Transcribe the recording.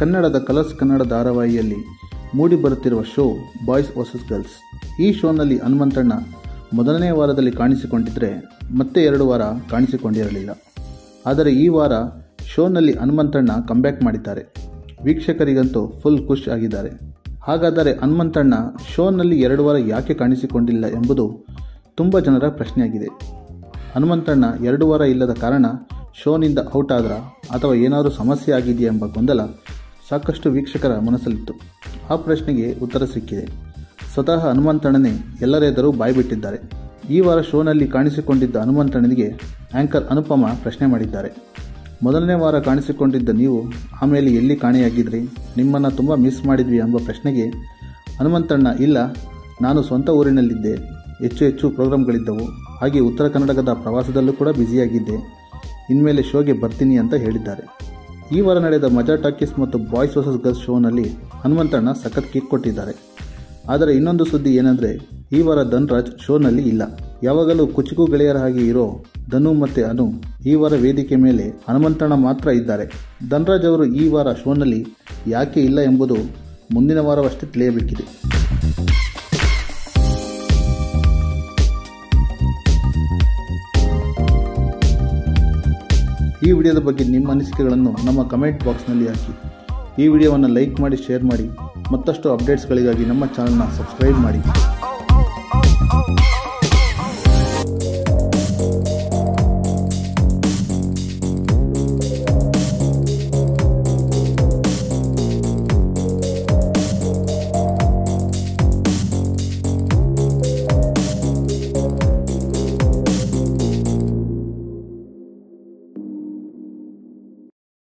ಕನ್ನಡದ ಕಲರ್ಸ್ ಕನ್ನಡ ಧಾರಾವಾಹಿಯಲ್ಲಿ ಮೂಡಿ ಬರುತ್ತಿರುವ show boys versus girls. ಈ ಶೋನಲ್ಲಿ ಹನುಮಂತಣ್ಣ ಮೊದಲನೇ ವಾರದಲ್ಲಿ ಕಾಣಿಸಿಕೊಂಡಿದ್ದರೆ ಮತ್ತೆ 2 ವಾರ ಕಾಣಿಸಿಕೊಂಡಿರಲಿಲ್ಲ. ಆದರೆ ಈ ವಾರ ಶೋನಲ್ಲಿ ಹನುಮಂತಣ್ಣ ಕಂಬ್ಯಾಕ್ ಮಾಡಿದ್ದಾರೆ. ವೀಕ್ಷಕರಿಗಂತೂ ಫುಲ್ ಖುಷ್ ಆಗಿದ್ದಾರೆ. ಹಾಗಾದರೆ ಹನುಮಂತಣ್ಣ ಶೋನಲ್ಲಿ 2 ವಾರ ಯಾಕೆ ಕಾಣಿಸಿಕೊಂಡಿಲ್ಲ ಎಂಬುದು ತುಂಬ ಜನರ ಪ್ರಶ್ನೆಯಾಗಿದೆ. ಹನುಮಂತಣ್ಣ 2 ವಾರ ಇಲ್ಲದ ಕಾರಣ ಶೋನಿಂದ ಔಟ್ ಆದ್ರ ಅಥವಾ ಏನಾದರೂ ಸಮಸ್ಯೆ ಆಗಿದೆಯಾ ಎಂಬ ಗೊಂದಲ ಸಾಕಷ್ಟು ವೀಕ್ಷಕರ ಮನಸ್ಸಲ್ಲಿತ್ತು. ಆ ಪ್ರಶ್ನೆಗೆ ಉತ್ತರ ಸಿಕ್ಕಿದೆ. ಸ್ವತಃ ಹನುಮಂತಣ್ಣನೇ ಎಲ್ಲರೆದುರು ಬಾಯ್ಬಿಟ್ಟಿದ್ದಾರೆ. ಈ ವಾರ ಶೋನಲ್ಲಿ ಕಾಣಿಸಿಕೊಂಡಿದ್ದ ಹನುಮಂತಣ್ಣನಿಗೆ ಆ್ಯಂಕರ್ ಅನುಪಮ ಪ್ರಶ್ನೆ ಮಾಡಿದ್ದಾರೆ. ಮೊದಲನೇ ವಾರ ಕಾಣಿಸಿಕೊಂಡಿದ್ದ ನೀವು ಆಮೇಲೆ ಎಲ್ಲಿ ಕಾಣೆಯಾಗಿದ್ರಿ, ನಿಮ್ಮನ್ನು ತುಂಬ ಮಿಸ್ ಮಾಡಿದ್ವಿ ಎಂಬ ಪ್ರಶ್ನೆಗೆ ಹನುಮಂತಣ್ಣ, ಇಲ್ಲ, ನಾನು ಸ್ವಂತ ಊರಿನಲ್ಲಿದ್ದೆ, ಹೆಚ್ಚು ಪ್ರೋಗ್ರಾಮ್ಗಳಿದ್ದವು, ಹಾಗೆ ಉತ್ತರ ಕನ್ನಡದ ಪ್ರವಾಸದಲ್ಲೂ ಕೂಡ ಬ್ಯುಸಿಯಾಗಿದ್ದೆ, ಇನ್ಮೇಲೆ ಶೋಗೆ ಬರ್ತೀನಿ ಅಂತ ಹೇಳಿದ್ದಾರೆ. ಈ ವಾರ ನಡೆದ ಮಜಾ ಟಾಕೀಸ್ ಮತ್ತು ಬಾಯ್ಸ್ ವರ್ಸಸ್ ಗರ್ಲ್ಸ್ ಶೋನಲ್ಲಿ ಹನುಮಂತಣ್ಣ ಸಖತ್ ಕಿಕ್ ಕೊಟ್ಟಿದ್ದಾರೆ. ಆದರೆ ಇನ್ನೊಂದು ಸುದ್ದಿ ಏನಂದರೆ, ಈ ವಾರ ಧನ್ರಾಜ್ ಶೋನಲ್ಲಿ ಇಲ್ಲ. ಯಾವಾಗಲೂ ಕುಚಿಕು ಗೆಳೆಯರ ಹಾಗೆ ಇರೋ ಧನು ಮತ್ತು ಅನು ಈ ವಾರ ವೇದಿಕೆ ಮೇಲೆ ಹನುಮಂತಣ್ಣ ಮಾತ್ರ ಇದ್ದಾರೆ. ಧನ್ರಾಜ್ ಅವರು ಈ ವಾರ ಶೋನಲ್ಲಿ ಯಾಕೆ ಇಲ್ಲ ಎಂಬುದು ಮುಂದಿನ ವಾರವಷ್ಟೇ ತಿಳಿಯಬೇಕಿದೆ. ಈ ವಿಡಿಯೋದ ಬಗ್ಗೆ ನಿಮ್ಮ ಅನಿಸಿಕೆಗಳನ್ನು ನಮ್ಮ ಕಮೆಂಟ್ ಬಾಕ್ಸ್ನಲ್ಲಿ ಹಾಕಿ. ಈ ವಿಡಿಯೋವನ್ನು ಲೈಕ್ ಮಾಡಿ, ಶೇರ್ ಮಾಡಿ. ಮತ್ತಷ್ಟು ಅಪ್ಡೇಟ್ಸ್ಗಳಿಗಾಗಿ ನಮ್ಮ ಚಾನಲ್ನ ಸಬ್ಸ್ಕ್ರೈಬ್ ಮಾಡಿ.